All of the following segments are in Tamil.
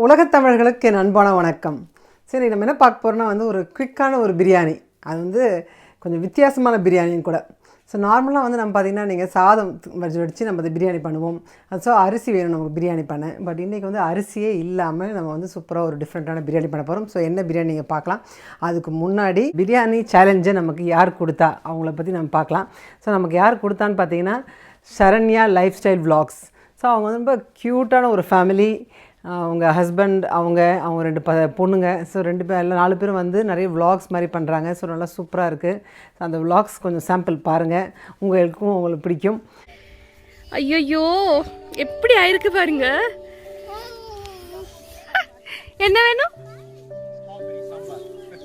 உலகத் தமிழர்களுக்கு என் அன்பான வணக்கம். சரி, நம்ம என்ன பார்க்க போகிறோம்னா ஒரு குயிக்கான ஒரு பிரியாணி. அது கொஞ்சம் வித்தியாசமான பிரியாணின்னு கூட. ஸோ நார்மலாக நம்ம பார்த்திங்கன்னா நீங்கள் சாதம் வடித்து நம்ம பிரியாணி பண்ணுவோம். ஸோ அரிசி வேணும் நமக்கு பிரியாணி பண்ண. பட் இன்றைக்கி அரிசியே இல்லாமல் நம்ம சூப்பராக ஒரு டிஃப்ரெண்ட்டான பிரியாணி பண்ண போகிறோம். ஸோ என்ன பிரியாணி நீங்கள் பார்க்கலாம். அதுக்கு முன்னாடி பிரியாணி சேலஞ்சை நமக்கு யார் கொடுத்தா அவங்கள பற்றி நம்ம பார்க்கலாம். ஸோ நமக்கு யார் கொடுத்தான்னு பார்த்தீங்கன்னா Saranya life style vlogs. So அவங்க ரொம்ப க்யூட்டான ஒரு ஃபேமிலி. அவங்க ஹஸ்பண்ட், அவங்க 2 பொண்ணுங்க. ஸோ 2 பேர் எல்லாம் 4 பேரும் நிறைய விலாக்ஸ் மாதிரி பண்ணுறாங்க. ஸோ நல்லா சூப்பராக இருக்குது. ஸோ அந்த விலாக்ஸ் கொஞ்சம் சாம்பிள் பாருங்கள், உங்களுக்கு பிடிக்கும். ஐயோ எப்படி ஆயிருக்கு பாருங்க. என்ன வேணும்?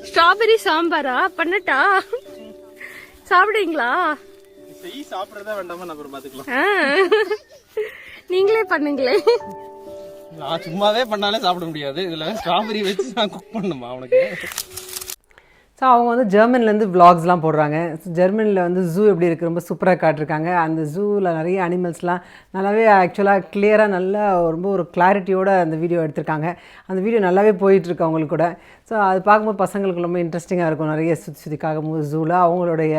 ஸ்ட்ராபெரி சாம்பாரா பண்ணட்டா? சாப்பிடுவீங்களா? சாப்பிட்றதா வேண்டாமா நம்ம பார்த்துக்கலாம். நீங்களே பண்ணுங்களே. நான் சும்மாவே பண்ணாலே சாப்பிட முடியாது. இதில் ஸ்ட்ராபெரி வச்சு நான் குக் பண்ணுமா அவனுக்கு? ஸோ அவங்க ஜெர்மன்லேருந்து விலாக்ஸ்லாம் போடுறாங்க. ஸோ ஜெர்மனியில் ஜூ எப்படி இருக்குது ரொம்ப சூப்பராக காட்டிருக்காங்க. அந்த ஜூவில் நிறைய அனிமல்ஸ்லாம் நல்லாவே ஆக்சுவலாக கிளியராக நல்லா ரொம்ப ஒரு கிளாரிட்டியோடு அந்த வீடியோ எடுத்திருக்காங்க. அந்த வீடியோ நல்லாவே போயிட்டுருக்கு அவங்களுக்கு கூட. ஸோ அது பார்க்கும்போது பசங்களுக்கு ரொம்ப இன்ட்ரெஸ்டிங்காக இருக்கும். நிறைய சுற்றிக்காகும்போது ஜூவில் அவங்களுடைய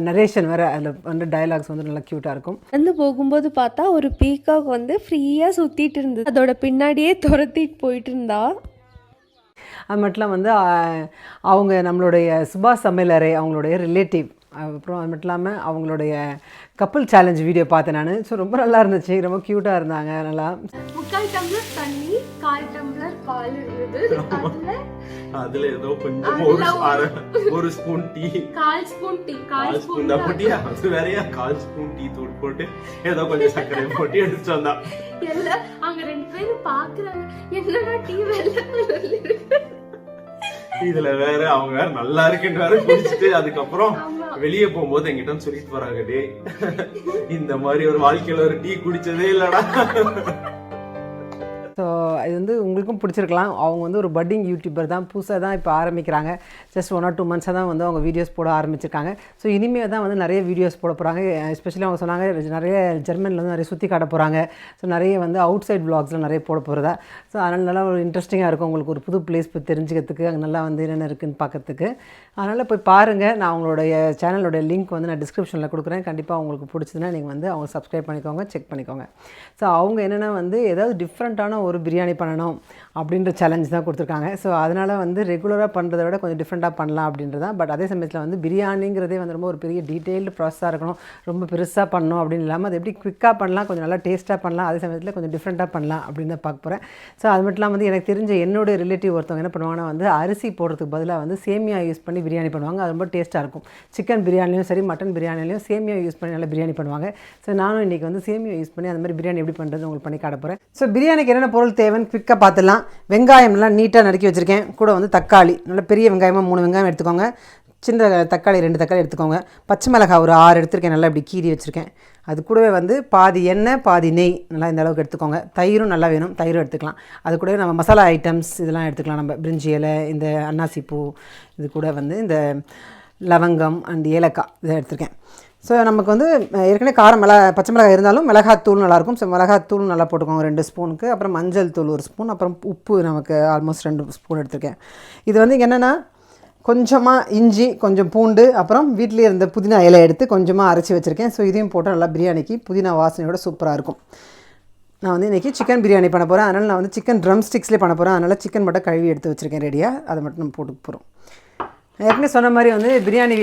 நரேஷன் வேறு, அதில் டயலாக்ஸ் நல்லா க்யூட்டாக இருக்கும். போகும்போது பார்த்தா ஒரு பீகாக் ஃப்ரீயாக சுற்றிட்டு இருந்தது. அதோட பின்னாடியே துரத்திட்டு போயிட்டு இருந்தா. அது மட்டும் அவங்க நம்மளுடைய சுபாஷ் சமையலறை அவங்களுடைய ரிலேட்டிவ். அப்புறம் அது மட்டும் இல்லாமல் அவங்களுடைய கப்புள் சேலஞ்ச் வீடியோ பார்த்தேன் நான். ஸோ ரொம்ப நல்லா இருந்துச்சு, ரொம்ப க்யூட்டாக இருந்தாங்க. நல்லா 3/4 டம்ளர் தண்ணி, 1/4 டம்ளர் பால் இருந்தது. அதுல ஏதோ கொஞ்சம் ஒரு spoon tea, 1/4 spoon tea, 1/4 spoon அது வேறையா 1/4 ஸ்பூன் டீ தூள் போட்டு ஏதோ கொஞ்சம் சர்க்கரை போட்டு எடுத்து வந்தா. எல்லாம் அவங்க 2 பேரும் பாக்குறாங்க, என்னடா டீ வெள்ளை இதுல வேற அவங்க வேற நல்லா இருக்குன்னு வேற குடிச்சிட்டு அதுக்கப்புறம் வெளியே போகும்போது என்கிட்ட சொல்லிட்டு போறாங்க, டே இந்த மாதிரி ஒரு வாழ்க்கையில ஒரு டீ குடிச்சதே இல்லடா. ஸோ இது உங்களுக்கும் பிடிச்சிருக்கலாம். அவங்க ஒரு பட்டிங் யூடியூபர் தான், புதுசாக தான் இப்போ ஆரம்பிக்கிறாங்க. ஜஸ்ட் 1 or 2 months தான் அவங்க வீடியோஸ் போட ஆரம்பிச்சிருக்காங்க. ஸோ இனிமேல் தான் நிறைய வீடியோஸ் போட போகிறாங்க. எஸ்பெஷலி அவங்க சொன்னாங்க நிறைய ஜெர்மனில் நிறைய சுற்றி காட்ட போகிறாங்க. ஸோ நிறைய அவுட் சைட் விலாக்ஸில் நிறைய போட போகிறதா. ஸோ அதனால் நல்லா ஒரு இன்ட்ரெஸ்டிங்காக இருக்கும். உங்களுக்கு ஒரு புது பிளேஸ் போய் தெரிஞ்சுக்கிறதுக்கு, அங்கே நல்லா என்னென்ன இருக்குதுன்னு பார்க்கறதுக்கு. அதனால் போய் பாருங்கள். நான் அவங்களுடைய சேனலோடைய லிங்க் நான் டிஸ்கிரிப்ஷனில் கொடுக்குறேன். கண்டிப்பாக உங்களுக்கு பிடிச்சதுன்னா நீங்கள் அவங்க சப்ஸ்கிரைப் பண்ணிக்கோங்க, செக் பண்ணிக்கோங்க. ஸோ அவங்க என்னென்னா ஏதாவது டிஃப்ரெண்ட்டான ஒரு பிரியாணி பண்ணணும் அப்படின்ற சேலஞ்ச் தான் கொடுத்துருக்காங்க. ஸோ அதனால் ரெகுலராக பண்ணுறதை விட கொஞ்சம் டிஃப்ரெண்ட்டாக பண்ணலாம் அப்படின்றதான். பட் அதே சமயத்தில் பிரியாணிங்கிறதே ரொம்ப ஒரு பெரிய டீட்டெயில்டு ப்ராசஸாக இருக்கணும். ரொம்ப பெருசாக பண்ணணும் அப்படின்னு இல்லாமல் அது எப்படி குவிக்காக பண்ணலாம், கொஞ்சம் நல்லா டேஸ்ட்டாக பண்ணலாம், அதே சமயத்தில் கொஞ்சம் டிஃப்ரெண்ட்டாக பண்ணலாம் அப்படின்னு தான் பார்க்க போகிறேன். ஸோ அது மட்டும் இல்லாமல் எனக்கு தெரிஞ்ச என்னோட ரிலேட்டிவ் ஒருத்தவங்க என்ன பண்ணுவாங்கன்னா அரிசி போடுறதுக்கு பதிலாக சேமியா யூஸ் பண்ணி பிரியாணி பண்ணுவாங்க. அது ரொம்ப டேஸ்ட்டாக இருக்கும். சிக்கன் பிரியாணிலையும் சரி, மட்டன் பிரியாணிலையும் சேமியா யூஸ் பண்ணி நல்லா பிரியாணி பண்ணுவாங்க. ஸோ நானும் இன்றைக்கி சேமியா யூஸ் பண்ணி அந்த மாதிரி பிரியாணி எப்படி பண்ணுறது உங்களுக்கு பண்ணி காட்ட போகிறேன். ஸோ பிரியாணிக்கு என்னென்ன பொருள் தேவைன்னு குவிக்காக பார்த்துலாம். வெங்காயம் நல்லா நீட்டாக நறுக்கி வச்சுருக்கேன். கூட தக்காளி நல்ல பெரிய வெங்காயமாக 3 வெங்காயம் எடுத்துக்கோங்க. சின்ன தக்காளி 2 தக்காளி எடுத்துக்கோங்க. பச்சை மிளகாய் ஒரு 6 எடுத்துருக்கேன், நல்லா இப்படி கீறி வச்சுருக்கேன். அது கூடவே பாதி எண்ணெய் பாதி நெய் நல்லா இந்த அளவுக்கு எடுத்துக்கோங்க. தயிரும் நல்லா வேணும், தயிரும் எடுத்துக்கலாம். அது கூடவே நம்ம மசாலா ஐட்டம்ஸ் இதெல்லாம் எடுத்துக்கலாம். நம்ம பிரிஞ்சி இலை, இந்த அன்னாசி பூ, இது கூட இந்த லவங்கம் அண்ட் ஏலக்காய் இதை எடுத்துருக்கேன். ஸோ நமக்கு ஏற்கனவே காரம் பச்சை மிளகாய் இருந்தாலும் மிளகாத்தூள் நல்லாயிருக்கும். ஸோ மிளகாத்தூள் நல்லா போட்டுக்கோங்க 2 ஸ்பூனுக்கு. அப்புறம் மஞ்சள் தூள் 1 ஸ்பூன். அப்புறம் உப்பு நமக்கு ஆல்மோஸ்ட் 2 ஸ்பூன் எடுத்துருக்கேன். இது என்னென்னா கொஞ்சமாக இஞ்சி, கொஞ்சம் பூண்டு, அப்புறம் வீட்டிலே இருந்த புதினா இலை எடுத்து கொஞ்சமாக அரைச்சி வச்சுருக்கேன். ஸோ இதையும் போட்டு நல்லா பிரியாணிக்கு புதினா வாசனையோட சூப்பராக இருக்கும். நான் இன்றைக்கி சிக்கன் பிரியாணி பண்ண போகிறேன். அதனால் நான் சிக்கன் ட்ரம் ஸ்டிக்ஸ்லேயே பண்ண போகிறேன். அதனால் சிக்கன் மட்டும் கழுவி எடுத்து வச்சுருக்கேன் ரெடியாக. அதை மட்டும் நம்ம போட்டு போகிறோம். ஏற்கனவே சொன்ன மாதிரி பிரியாணி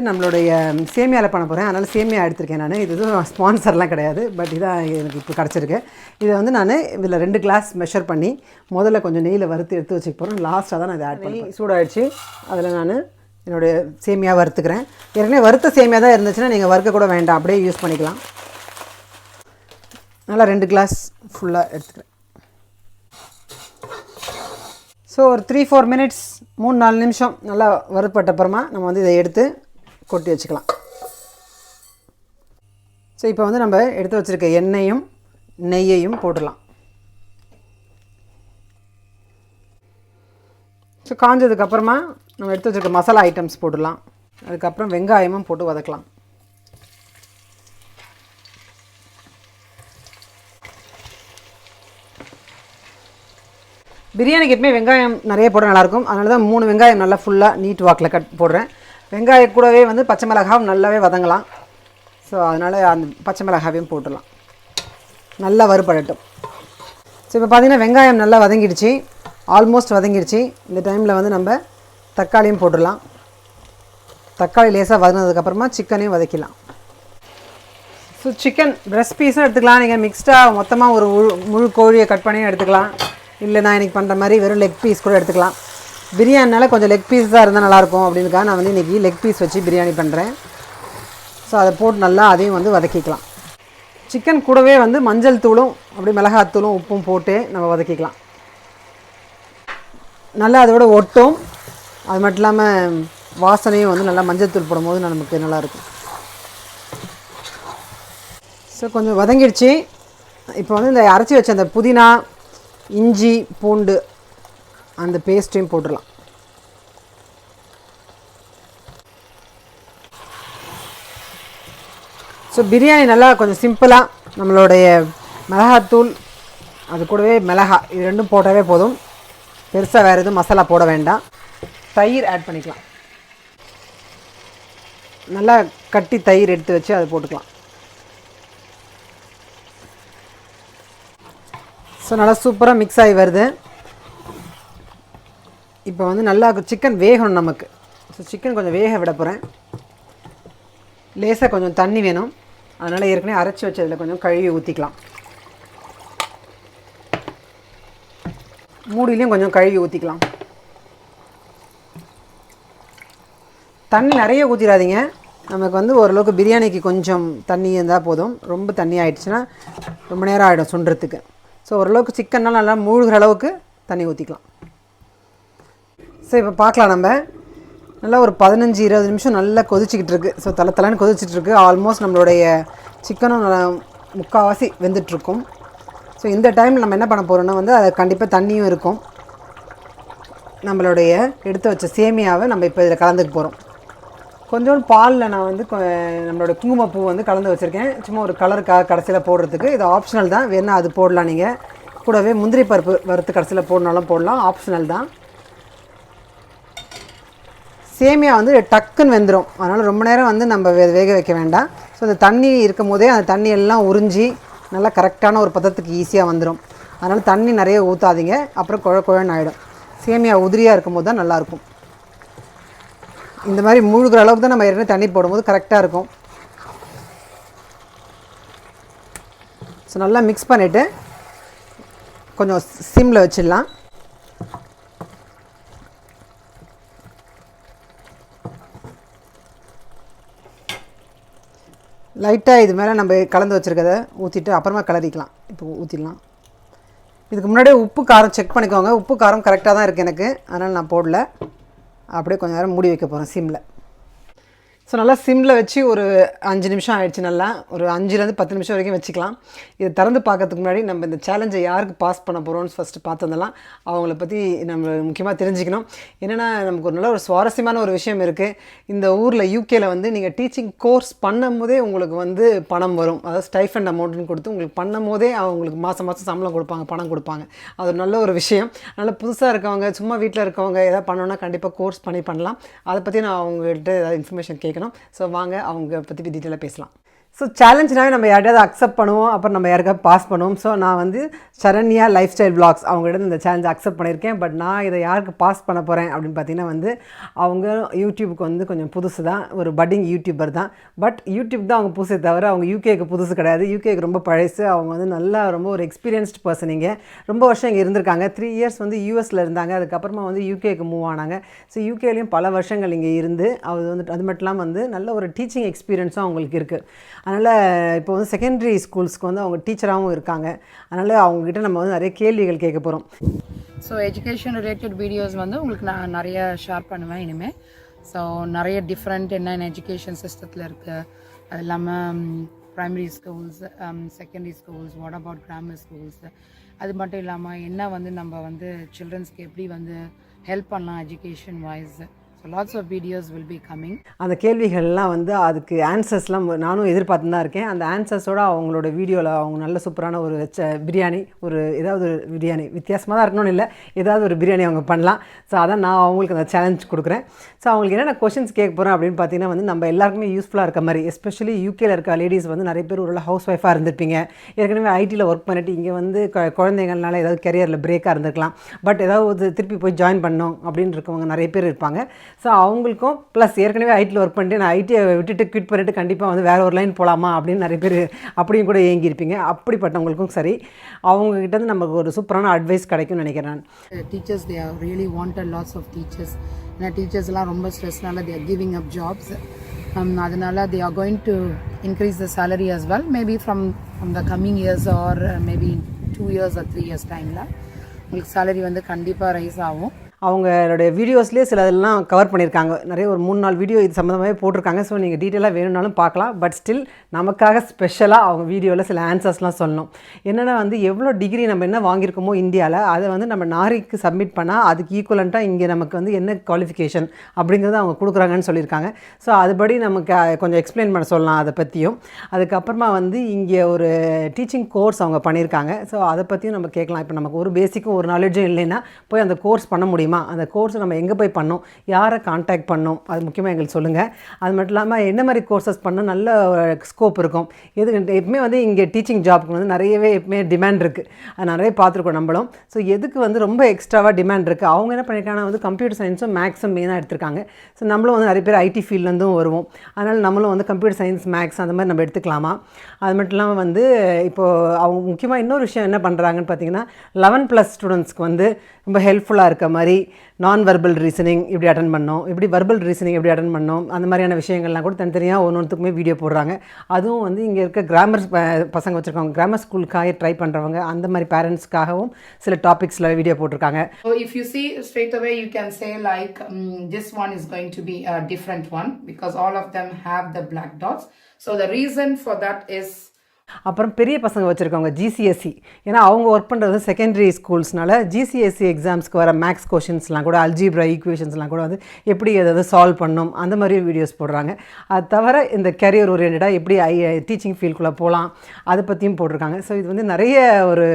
நம்மளுடைய சேமியாவில் பண்ண போகிறேன். அதனால் சேமியா எடுத்திருக்கேன் நான். இது எதுவும் ஸ்பான்சர்லாம் கிடையாது, பட் இதான் எனக்கு இப்போ கிடச்சிருக்கு. இதை நான் இதில் 2 கிளாஸ் மெஷர் பண்ணி முதல்ல கொஞ்சம் நெய்யில் வறுத்து எடுத்து வச்சுக்க போகிறேன். லாஸ்ட்டாக தான் நான் இதை ஆட் பண்ணி சூடாகிடுச்சு. அதில் நான் என்னுடைய சேமியா வறுத்துக்கிறேன். ஏற்கனவே வறுத்த சேமியா தான் இருந்துச்சுன்னா நீங்கள் வறுக்க கூட வேண்டாம், அப்படியே யூஸ் பண்ணிக்கலாம். நல்லா 2 கிளாஸ் ஃபுல்லாக எடுத்துக்கிறேன். ஸோ ஒரு 3-4 மினிட்ஸ் 3-4 நிமிஷம் நல்லா வறுப்பட்ட அப்புறமா நம்ம இதை எடுத்து கொட்டி வச்சுக்கலாம். ஸோ இப்போ நம்ம எடுத்து வச்சுருக்க எண்ணெயும் நெய்யையும் போடலாம். ஸோ காஞ்சதுக்கப்புறமா நம்ம எடுத்து வச்சுருக்க மசாலா ஐட்டம்ஸ் போடலாம். அதுக்கப்புறம் வெங்காயமும் போட்டு வதக்கலாம். பிரியாணிக்கு எப்பவுமே வெங்காயம் நிறைய போட நல்லாயிருக்கும். அதனால தான் 3 வெங்காயம் நல்லா ஃபுல்லாக நீட் வாக்கில் கட் போடுறேன். வெங்காயம் கூடவே வந்து பச்சை மிளகாவும் நல்லாவே வதங்கலாம். ஸோ அதனால் அந்த பச்சை மிளகாவையும் போட்டுடலாம், நல்லா வறுபடட்டும். ஸோ இப்போ பார்த்திங்கன்னா வெங்காயம் நல்லா வதங்கிடுச்சு, ஆல்மோஸ்ட் வதங்கிடுச்சு. இந்த டைமில் வந்து நம்ம தக்காளியும் போட்டுடலாம். தக்காளி லேசாக வதங்கினதுக்கப்புறமா சிக்கனையும் வதக்கிடலாம். ஸோ சிக்கன் பிரெஸ்ட் பீஸும் எடுத்துக்கலாம், நீங்கள் மிக்ஸ்டாக மொத்தமாக ஒரு முழு கோழியை கட் பண்ணியும் எடுத்துக்கலாம். இல்லை நான் இன்றைக்கி பண்ணுற மாதிரி வெறும் லெக் பீஸ் கூட எடுத்துக்கலாம். பிரியாணினால கொஞ்சம் லெக் பீஸ் தான் இருந்தால் நல்லாயிருக்கும் அப்படின்னுக்காக நான் வந்து இன்றைக்கி லெக் பீஸ் வச்சு பிரியாணி பண்ணுறேன். ஸோ அதை போட்டு நல்லா அதையும் வந்து வதக்கிக்கலாம். சிக்கன் கூடவே வந்து மஞ்சள் தூளும் அப்படி மிளகாத்தூளும் உப்பும் போட்டு நம்ம வதக்கிக்கலாம். நல்லா அதோட ஒட்டும், அது மட்டும் இல்லாமல் வாசனையும் வந்து நல்லா மஞ்சள் தூள் போடும்போது நமக்கு நல்லாயிருக்கும். ஸோ கொஞ்சம் வதங்கிடுச்சு. இப்போ வந்து இந்த அரைச்சி வச்ச அந்த புதினா இஞ்சி பூண்டு அந்த பேஸ்ட்டையும் போட்டுடலாம். ஸோ பிரியாணி நல்லா கொஞ்சம் சிம்பிளாக நம்மளுடைய மிளகாத்தூள் அது கூடவே மிளகாய் இது ரெண்டும் போட்டாவே போதும், பெருசாக வேறு எதுவும் மசாலா போட வேண்டாம். தயிர் ஆட் பண்ணிக்கலாம், நல்லா கட்டி தயிர் எடுத்து வச்சு அதை போட்டுக்கலாம். ஸோ நல்லா சூப்பராக மிக்ஸ் ஆகி வருது. இப்போ வந்து நல்லா சிக்கன் வேகணும் நமக்கு. ஸோ சிக்கன் கொஞ்சம் வேக விட போகிறேன். லேசாக கொஞ்சம் தண்ணி வேணும், அதனால் ஏற்கனவே அரைச்சி வச்சதில் கொஞ்சம் கழுவி ஊற்றிக்கலாம். மூடிலையும் கொஞ்சம் கழுவி ஊற்றிக்கலாம். தண்ணி நிறைய ஊற்றிடாதீங்க, நமக்கு வந்து ஓரளவுக்கு பிரியாணிக்கு கொஞ்சம் தண்ணி இருந்தால் போதும். ரொம்ப தண்ணி ஆகிடுச்சுன்னா ரொம்ப நேரம் ஆகிடும் சுண்டுறதுக்கு. ஸோ ஓரளவுக்கு சிக்கன்னால் நல்லா மூழ்கிற அளவுக்கு தண்ணி ஊற்றிக்கலாம். ஸோ இப்போ பார்க்கலாம், நம்ம நல்லா ஒரு 15-20 நிமிஷம் நல்லா கொதிச்சிக்கிட்டு இருக்குது. ஸோ தலைன்னு கொதிச்சிட்ருக்கு. ஆல்மோஸ்ட் நம்மளுடைய சிக்கனும் நல்லா முக்கால்வாசி வெந்துட்டுருக்கும். ஸோ இந்த டைமில் நம்ம என்ன பண்ண போகிறோன்னா வந்து அது கண்டிப்பாக தண்ணியும் இருக்கும். நம்மளுடைய எடுத்து வச்ச சேமியாவை நம்ம இப்போ இதில் கலந்துக்க போகிறோம். கொஞ்சோண்டு பாலில் நான் வந்து நம்மளோட குங்குமப்பூ வந்து கலந்து வச்சுருக்கேன், சும்மா ஒரு கலருக்காக கடைசியில் போடுறதுக்கு. இது ஆப்ஷனல் தான், வேணால் அது போடலாம். நீங்கள் கூடவே முந்திரி பருப்பு வறுத்து கடைசியில் போடனாலும் போடலாம், ஆப்ஷனல் தான். சேமியா வந்து டக்குன்னு வெந்துடும், அதனால் ரொம்ப நேரம் வந்து நம்ம வேக வைக்க வேண்டாம். ஸோ அந்த தண்ணி இருக்கும் போதே அந்த தண்ணி எல்லாம் உறிஞ்சி நல்லா கரெக்டான ஒரு பதத்துக்கு ஈஸியாக வந்துடும். அதனால் தண்ணி நிறைய ஊற்றாதீங்க, அப்புறம் குழன்னு ஆகிடும். சேமியா உதிரியாக இருக்கும் போது தான் நல்லாயிருக்கும். இந்த மாதிரி மூழ்கிற அளவுக்கு தான் நம்ம ஏற்கனவே தண்ணி போடும்போது கரெக்டாக இருக்கும். ஸோ நல்லா மிக்ஸ் பண்ணிவிட்டு கொஞ்சம் சிம்மில் வச்சிடலாம். லைட்டாக இது மேலே நம்ம கலந்து வச்சுருக்கதை ஊற்றிட்டு அப்புறமா கிளறிக்கலாம். இப்போ ஊற்றிடலாம். இதுக்கு முன்னாடியே உப்பு காரம் செக் பண்ணிக்கோங்க. உப்பு காரம் கரெக்டாக தான் இருக்குது எனக்கு, அதனால் நான் போடல. அப்படியே கொஞ்சம் நேரம் மூடி வைக்க போகிறேன் சிம்மில். ஸோ நல்லா சிம்மில் வச்சு ஒரு 5 நிமிஷம் ஆகிடுச்சு. நல்லா ஒரு 5-10 நிமிஷம் வரைக்கும் வச்சுக்கலாம். இதை திறந்து பார்க்கறதுக்கு முன்னாடி நம்ம இந்த சேலஞ்சை யாருக்கு பாஸ் பண்ண போகிறோம்னு ஃபஸ்ட்டு பார்த்துருந்தலாம். அவங்கள பற்றி நம்ம முக்கியமாக தெரிஞ்சுக்கணும். என்னென்னா நமக்கு ஒரு நல்ல ஒரு சுவாரஸ்யமான ஒரு விஷயம் இருக்குது. இந்த ஊரில் யூகேயில் வந்து நீங்கள் டீச்சிங் கோர்ஸ் பண்ணும் போதே உங்களுக்கு வந்து பணம் வரும். அதாவது ஸ்டைஃபண்ட் அமௌண்ட்டுன்னு கொடுத்து உங்களுக்கு பண்ணும் போதே அவங்களுக்கு மாதம் சம்பளம் கொடுப்பாங்க, பணம் கொடுப்பாங்க. அது ஒரு நல்ல ஒரு விஷயம். அதனால் புதுசாக இருக்கவங்க, சும்மா வீட்டில் இருக்கவங்க எதாவது பண்ணணுன்னா கண்டிப்பாக கோர்ஸ் பண்ணலாம். அதை பற்றி நான் அவங்கள்ட்ட ஏதாவது இன்ஃபர்மேஷன் கேட்கணும். ஸோ வாங்க அவங்க பற்றி டீட்டெயிலாக பேசலாம். ஸோ சேலஞ்சுனாவே நம்ம யார்ட்டாவது அக்செப்ட் பண்ணுவோம், அப்புறம் நம்ம யாருக்காவது பாஸ் பண்ணுவோம். ஸோ நான் வந்து சரண்யா லைஃப் ஸ்டைல் விளாக்ஸ் அவங்ககிட்ட இந்த சேலஞ்ச் அக்செப்ட் பண்ணியிருக்கேன். பட் நான் இதை யாருக்கு பாஸ் பண்ண போகிறேன் அப்படின்னு பார்த்தீங்கன்னா வந்து அவங்க யூடியூபுக்கு வந்து கொஞ்சம் புதுசு தான், ஒரு பட்டிங் யூடியூபர் தான். பட் யூடியூப் தான் அவங்க புதுசே தவிர அவங்க யூகேக்கு புதுசு கிடையாது. யூகேக்கு ரொம்ப பழசு. அவங்க வந்து நல்லா ரொம்ப ஒரு எக்ஸ்பீரியன்ஸ்டு பர்சன். இங்கே ரொம்ப வருஷம் இங்கே இருந்திருக்காங்க. 3 இயர்ஸ் வந்து யூஎஸில் இருந்தாங்க. அதுக்கப்புறமா வந்து யூகேக்கு மூவ் ஆனாங்க. ஸோ யூகேலையும் பல வருஷங்கள் இங்கே இருந்து அது வந்து அது மட்டும் இல்லாமல் வந்து நல்ல ஒரு டீச்சிங் எக்ஸ்பீரியன்ஸும் அவங்களுக்கு இருக்குது. அதனால் இப்போ வந்து செகண்டரி ஸ்கூல்ஸ்க்கு வந்து அவங்க டீச்சராகவும் இருக்காங்க. அதனால் அவங்கக்கிட்ட நம்ம வந்து நிறைய கேள்விகள் கேட்க போகிறோம். ஸோ எஜுகேஷன் ரிலேட்டட் வீடியோஸ் வந்து உங்களுக்கு நான் நிறைய ஷேர் பண்ணுவேன் இனிமேல். ஸோ நிறைய டிஃப்ரெண்ட் என்னென்ன எஜுகேஷன் சிஸ்டத்தில் இருக்குது, அது இல்லாமல் primary schools, secondary schools, what about grammar schools, அது மட்டும் இல்லாமல் என்ன வந்து நம்ம வந்து சில்ட்ரன்ஸ்க்கு எப்படி வந்து ஹெல்ப் பண்ணலாம் education wise. So So lots of videos will be coming. அந்த கேள்விகள்லாம் வந்து அதுக்கு ஆன்சர்ஸ்லாம் நானும் எதிர்பார்த்து தான் இருக்கேன். அந்த ஆன்சர்ஸோட அவங்களோட வீடியோவில் அவங்க நல்ல சூப்பரான ஒரு பிரியாணி, ஒரு ஏதாவது ஒரு பிரியாணி வித்தியாசமாக தான் இருக்கணும்னு இல்லை, ஏதாவது ஒரு பிரியாணி அவங்க பண்ணலாம். ஸோ அதான் நான் அவங்களுக்கு அந்த சேலஞ்ச் கொடுக்குறேன். ஸோ அவங்களுக்கு என்னென்ன கொஷின்ஸ் கேட்க போகிறேன் அப்படின்னு பார்த்தீங்கன்னா வந்து நம்ம எல்லாருக்குமே யூஸ்ஃபுல்லாக இருக்க மாதிரி, எஸ்பெஷலி யூகேல இருக்க லேடிஸ் வந்து நிறைய பேர் ஒரு ஹவுஸ் ஒய்ஃபாக இருந்திருப்பீங்க, ஏற்கனவே ஐடியில் ஒர்க் பண்ணிட்டு இங்கே வந்து குழந்தைங்கள்னால ஏதாவது கெரியரில் பிரேக்காக இருந்திருக்கலாம், பட் ஏதாவது திருப்பி போய் ஜாயின் பண்ணோம் அப்படின்னு இருக்கவங்க நிறைய பேர் இருப்பாங்க. ஸோ அவங்களுக்கும் ப்ளஸ் ஏற்கனவே ஐடியில் ஒர்க் பண்ணிட்டு நான் ஐடியை விட்டுட்டு குவிட் பண்ணிவிட்டு கண்டிப்பாக வந்து வேறு ஒரு லைன் போகலாமா அப்படின்னு நிறைய பேர் அப்படியும் கூட ஏங்கியிருப்பீங்க. அப்படிப்பட்டவங்களுக்கும் சரி அவங்ககிட்ட வந்து நமக்கு ஒரு சூப்பரான அட்வைஸ் கிடைக்கும்னு நினைக்கிறேன் நான். Teachers, they are really wanted lots of teachers. ஏன்னா டீச்சர்ஸ்லாம் ரொம்ப ஸ்ட்ரெஸ்னால they are giving up jobs. அதனால they are going to increase the salary as well, maybe from the coming years or maybe 2 years or 3 years டைமில் உங்களுக்கு salary வந்து கண்டிப்பாக ரைஸ் ஆகும். அவங்களுடைய வீடியோஸ்லேயே சில இதெல்லாம் கவர் பண்ணியிருக்காங்க, நிறைய ஒரு 3-4 வீடியோ இது சம்மந்தமாகவே போட்டிருக்காங்க. ஸோ நீங்கள் டீட்டெயிலாக வேணும்னாலும் பார்க்கலாம். பட் ஸ்டில் நமக்காக ஸ்பெஷலாக அவங்க வீடியோவில் சில ஆன்சர்ஸ்லாம் சொல்லணும். என்னென்னா வந்து எவ்வளோ டிகிரி நம்ம என்ன வாங்கியிருக்கோமோ இந்தியாவில் அதை வந்து நம்ம நாரிக்கு சப்மிட் பண்ணால் அதுக்கு ஈக்குவலண்ட்டாக இங்கே நமக்கு வந்து என்ன குவாலிஃபிகேஷன் அப்படிங்கிறத அவங்க கொடுக்குறாங்கன்னு சொல்லியிருக்காங்க. ஸோ அதுபடி நமக்கு கொஞ்சம் எக்ஸ்பிளைன் பண்ண சொல்லலாம் அதை பற்றியும். அதுக்கப்புறமா வந்து இங்கே ஒரு டீச்சிங் கோர்ஸ் அவங்க பண்ணியிருக்காங்க. ஸோ அதை பற்றியும் நம்ம கேட்கலாம். இப்போ நமக்கு ஒரு பேசிக்கும் ஒரு நாலேஜும் இல்லைன்னா போய் அந்த கோர்ஸ் பண்ண முடியுமா, அந்த கோர்ஸை நம்ம எங்கே போய் பண்ணோம், யாரை கான்டாக்ட் பண்ணோம், அது முக்கியமாக எங்களுக்கு சொல்லுங்கள். அது மட்டும் இல்லாமல் என்ன மாதிரி கோர்சஸ் பண்ணால் நல்ல ஸ்கோப் இருக்கும். எப்பவுமே வந்து இங்கே டீச்சிங் ஜாப்க்கு வந்து நிறையவே எப்பவுமே டிமாண்ட் இருக்குது, அது நிறைய பார்த்துருக்கோம் நம்மளும். ஸோ எதுக்கு வந்து ரொம்ப எக்ஸ்ட்ராவாக டிமாண்ட் இருக்குது, அவங்க என்ன பண்ணியிருக்காங்கன்னா வந்து கம்ப்யூட்டர் சயின்ஸும் மேக்ஸும் மெயினாக எடுத்திருக்காங்க. ஸோ நம்மளும் வந்து நிறைய பேர் ஐடி ஃபீல்ட்லேருந்தும் வருவோம், அதனால் நம்மளும் வந்து கம்ப்யூட்டர் சயின்ஸ் மேக்ஸ் அந்த மாதிரி நம்ம எடுத்துக்கலாமா. அது மட்டும் இல்லாமல் வந்து இப்போது அவங்க முக்கியமாக இன்னொரு விஷயம் என்ன பண்ணுறாங்கன்னு பார்த்தீங்கன்னா 11+ ஸ்டூடெண்ட்ஸ்க்கு வந்து ரொம்ப ஹெல்ப்ஃபுல்லாக இருக்க மாதிரி நான் வெர்பல் ரீசனிங் எப்படி அட்டன் பண்ணோம், இப்படி வெர்பல் ரீசனிங் எப்படி அட்டன் பண்ணோம், அந்த மாதிரியான விஷயங்கள்லாம் கூட தனித்தனியாக ஒன்றுத்துக்குமே வீடியோ போடுறாங்க. அதுவும் வந்து இங்கே இருக்க கிராமர் பசங்க வச்சுருக்காங்க, கிராமர் ஸ்கூலுக்காக ட்ரை பண்ணுறவங்க, அந்த மாதிரி பேரண்ட்ஸ்க்காகவும் சில டாபிக்ஸில் வீடியோ போட்டிருக்காங்க. So if you see straight away you can say like this one is going to be a different one because all of them have the black dots. So the reason for that is அப்புறம் பெரிய பசங்க வச்சுருக்கவங்க ஜிசிஎஸ்சி, ஏன்னா அவங்க ஒர்க் பண்ணுறது செகண்டரி ஸ்கூல்ஸ்னால ஜிசிஎஸ்சி எக்ஸாம்ஸ்க்கு வர மேக்ஸ் கொஷின்ஸ்லாம் கூட அல்ஜீப்ரா ஈக்குவேஷன்ஸ்லாம் கூட வந்து எப்படி அதை சால்வ் பண்ணணும் அந்த மாதிரி வீடியோஸ் போடுறாங்க. அது தவிர இந்த கரியர் ஓரியன்டாக எப்படி டீச்சிங் ஃபீல்டுக்குள்ளே போகலாம் அதை பற்றியும் போட்டிருக்காங்க. ஸோ இது வந்து நிறைய ஒரு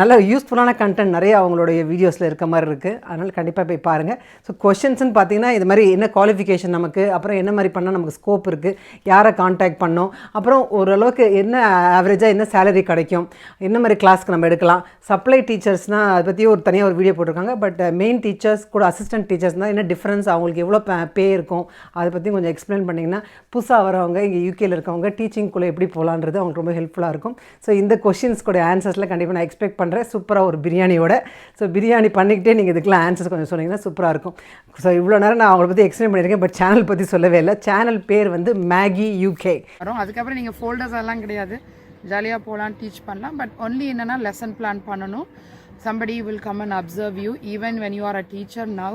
நல்ல யூஸ்ஃபுல்லான கண்டென்ட் நிறைய அவங்களுடைய வீடியோஸில் இருக்க மாதிரி இருக்குது. அதனால் கண்டிப்பாக போய் பாருங்கள். ஸோ கொஷின்ஸ்னு பார்த்தீங்கன்னா இது மாதிரி என்ன குவாலிஃபிகேஷன் நமக்கு, அப்புறம் என்ன மாதிரி பண்ணால் நமக்கு ஸ்கோப் இருக்குது, யாரை கான்டாக்ட் பண்ணோம், அப்புறம் ஓரளவுக்கு என்ன ஆவரேஜாக என்ன சேலரி கிடைக்கும், என்ன மாதிரி கிளாஸ்க்கு நம்ம எடுக்கலாம், சப்ளை டீச்சர்ஸ்னால் அதை பற்றி ஒரு தனியாக ஒரு வீடியோ போட்டிருக்காங்க. பட் மெயின் டீச்சர்ஸ் கூட அசிஸ்டன்ட் டீச்சர்ஸ்னால் என்ன டிஃப்ரென்ஸ், அவங்களுக்கு எவ்வளோ பே இருக்கும், அதை பற்றி கொஞ்சம் எக்ஸ்பிளைன் பண்ணிங்கன்னா புதுசாக வரவங்க இங்கே யூகேயில் இருக்கவங்க டீச்சிங்குள்ளே எப்படி போகலான்றது அவங்களுக்கு ரொம்ப ஹெல்ப்ஃபுல்லாக இருக்கும். ஸோ இந்த கொஷின்ஸ் கூட ஆன்சர்ஸில் கண்டிப்பாக நான் எக்ஸ்பெக்ட் பண்ணுறேன் சூப்பராக ஒரு பிரியாணியோட. ஸோ பிரியாணி பண்ணிக்கிட்டே நீங்கள் இதுக்கெல்லாம் ஆன்சர்ஸ் கொஞ்சம் சொன்னீங்கன்னா சூப்பராக இருக்கும். ஸோ இவ்வளோ நேரம் நான் அவங்கள பற்றி எக்ஸ்பிளைன் பண்ணியிருக்கேன், பட் சேனல் பற்றி சொல்லவே இல்லை. சேனல் பேர் வந்து மேகி யூகே வரும். அதுக்கப்புறம் நீங்கள் ஃபோல்டர்ஸ் எல்லாம் கிடையாது, ஜாலியாக போகலாம், டீச் பண்ணலாம். பட் ஒன்லி என்னென்னா லெசன் பிளான் பண்ணணும். somebody will come and observe you even when you are a teacher now,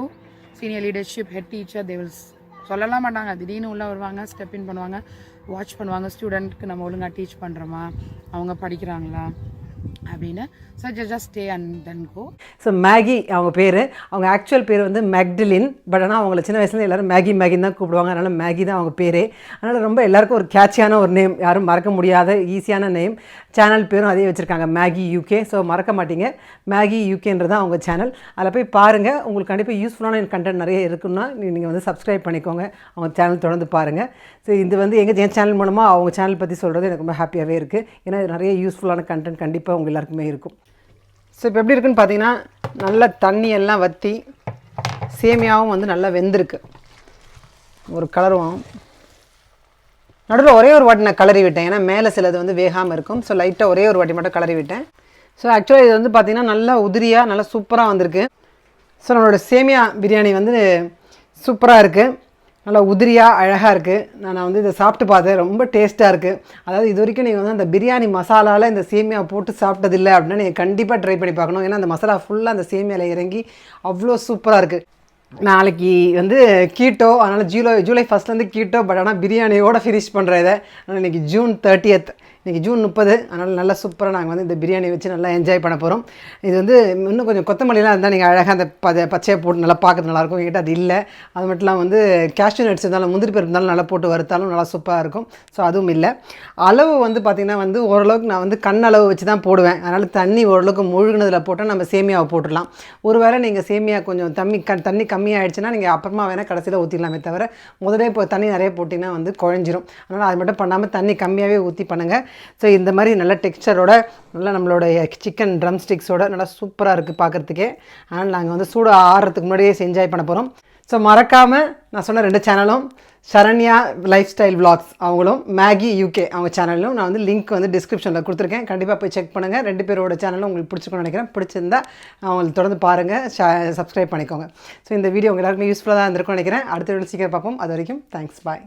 senior leadership, head teacher, they will சொல்லலாம் மாட்டாங்க, திடீர்னு உள்ளே வருவாங்க, ஸ்டெப் இன் பண்ணுவாங்க, வாட்ச் பண்ணுவாங்க ஸ்டூடெண்ட்க்கு நம்ம ஒழுங்காக டீச் பண்ணுறோமா, அவங்க படிக்கிறாங்களா அப்படின்னு. So just stay and then go. So Maggie அவங்க பேர், அவங்க ஆக்சுவல் பேர் வந்து மேக்டிலின். பட் ஆனால் அவங்கள சின்ன வயசுல எல்லோரும் மேகின்னு தான் கூப்பிடுவாங்க, அதனால் மேகி தான் அவங்க பேர். அதனால் ரொம்ப எல்லாருக்கும் ஒரு கேட்சியான ஒரு நேம், யாரும் மறக்க முடியாத ஈஸியான நேம். சேனல் பேரும் அதே வச்சுருக்காங்க, மேகி யூகே. ஸோ மறக்க மாட்டீங்க, மேகி யூகேன்றது அவங்க சேனல். அதில் போய் பாருங்கள், உங்களுக்கு கண்டிப்பாக யூஸ்ஃபுல்லான கண்டென்ட் நிறைய இருக்குன்னா நீங்கள் வந்து சப்ஸ்கிரைப் பண்ணிக்கோங்க, அவங்க சேனல் தொடர்ந்து பாருங்கள். ஸோ இது வந்து என் சேனல் மூலமாக அவங்க சேனல் பற்றி சொல்கிறது எனக்கு ரொம்ப ஹாப்பியாகவே இருக்குது. ஏன்னா நிறைய யூஸ்ஃபுல்லான கண்டென்ட் கண்டிப்பாக உங்கள் எல்லாருக்குமே இருக்கும். ஸோ இப்போ எப்படி இருக்குன்னு பார்த்தீங்கன்னா நல்லா தண்ணியெல்லாம் வற்றி சேமியாவும் வந்து நல்லா வெந்திருக்கு. ஒரு கலரும் நடுவில் ஒரே ஒரு வாட்டி நான் கலரி விட்டேன், ஏன்னா மேலே சிலது வந்து வேகாமல் இருக்கும். ஸோ லைட்டாக ஒரே ஒரு வாட்டி மட்டும் கலரி விட்டேன். ஸோ ஆக்சுவலாக இது வந்து பார்த்திங்கன்னா நல்லா உதிரியாக நல்லா சூப்பராக வந்திருக்கு. ஸோ நம்மளோட சேமியா பிரியாணி வந்து சூப்பராக இருக்குது, நல்லா உதிரியாக அழகாக இருக்குது. நான் வந்து இதை சாப்பிட்டு பார்த்தேன், ரொம்ப டேஸ்ட்டாக இருக்குது. அதாவது இது வரைக்கும் நீங்கள் வந்து அந்த பிரியாணி மசாலாவில் இந்த சேமியா போட்டு சாப்பிட்டதில்லை அப்படின்னா நீங்கள் கண்டிப்பாக ட்ரை பண்ணி பார்க்கணும். ஏன்னா அந்த மசாலா ஃபுல்லாக அந்த சேமியாவில் இறங்கி அவ்வளோ சூப்பராக இருக்குது. நாளைக்கு வந்து கீட்டோ, அதனால் ஜூலை ஃபஸ்ட்லேருந்து கீட்டோ, பட் ஆனால் பிரியாணியோட ஃபினிஷ் பண்ணுற இதை. ஆனால் இன்றைக்கி ஜூன் 30th, இன்றைக்கி ஜூன் 30, அதனால் நல்லா சூப்பராக நாங்கள் வந்து இந்த பிரியாணி வச்சு நல்லா என்ஜாய் பண்ண போகிறோம். இது வந்து இன்னும் கொஞ்சம் கொத்தமல்லிலாம் இருந்தால் நீங்கள் அழகாக அந்த பச்சையை போட்டு நல்லா பார்க்கறது நல்லாயிருக்கும். என்கிட்ட அது இல்லை. அது மட்டும் இல்லாமல் வந்து கேஷ்யூ நட்ஸ் இருந்தாலும் முந்திரி பருப்பு இருந்தாலும் நல்லா போட்டு வறுத்தாலும் நல்லா சூப்பராக இருக்கும். ஸோ அதுவும் இல்லை. அளவு வந்து பார்த்திங்கன்னா வந்து ஓரளவுக்கு நான் வந்து அளவு வச்சு தான் போடுவேன். அதனால் தண்ணி ஓரளவுக்கு முழுகினதில் போட்டால் நம்ம சேமியாவை போட்டுடலாம். ஒருவேளை நீங்கள் சேமியா கொஞ்சம் தண்ணி கம்மியாகிடுச்சுன்னா நீங்கள் அப்புறமா வேணால் கடைசியில் ஊற்றிடலாமே தவிர முதலே இப்போ தண்ணி நிறைய போட்டிங்கன்னா வந்து குழஞ்சிரும். அதனால் அது மட்டும் பண்ணாமல் தண்ணி கம்மியாகவே ஊற்றி பண்ணுங்கள். ஸோ இந்த மாதிரி நல்ல டெக்ஸ்சரோட நல்லா நம்மளுடைய சிக்கன் ட்ரம் ஸ்டிக்ஸோட நல்லா சூப்பராக இருக்குது பார்க்குறதுக்கே. அதனால் நாங்கள் வந்து சூடு ஆறுறதுக்கு முன்னாடியே என்ஜாய் பண்ண போகிறோம். ஸோ மறக்காமல் நான் சொன்ன 2 சேனலும், சரண்யா லைஃப் ஸ்டைல் விளாக்ஸ் அவங்களும், மேகி யூகே அவங்க சேனலும் நான் வந்து லிங்க் வந்து டிஸ்கிரிப்ஷனில் கொடுத்துருக்கேன். கண்டிப்பாக போய் செக் பண்ணுங்கள். 2 பேரோட சேனலும் உங்களுக்கு பிடிச்சிக்கணும்னு நினைக்கிறேன். பிடிச்சிருந்தா அவங்களுக்கு தொடர்ந்து பாருங்கள், சப்ஸ்கிரைப் பண்ணிக்கோங்க. ஸோ இந்த வீடியோ உங்களுக்கு எல்லாருக்குமே யூஸ்ஃபுல்லாக தான் இருந்திருக்கும்னு நினைக்கிறேன். அடுத்த வீடியோ சீக்கிரம் பார்ப்போம். அது வரைக்கும் தேங்க்ஸ், பாய்.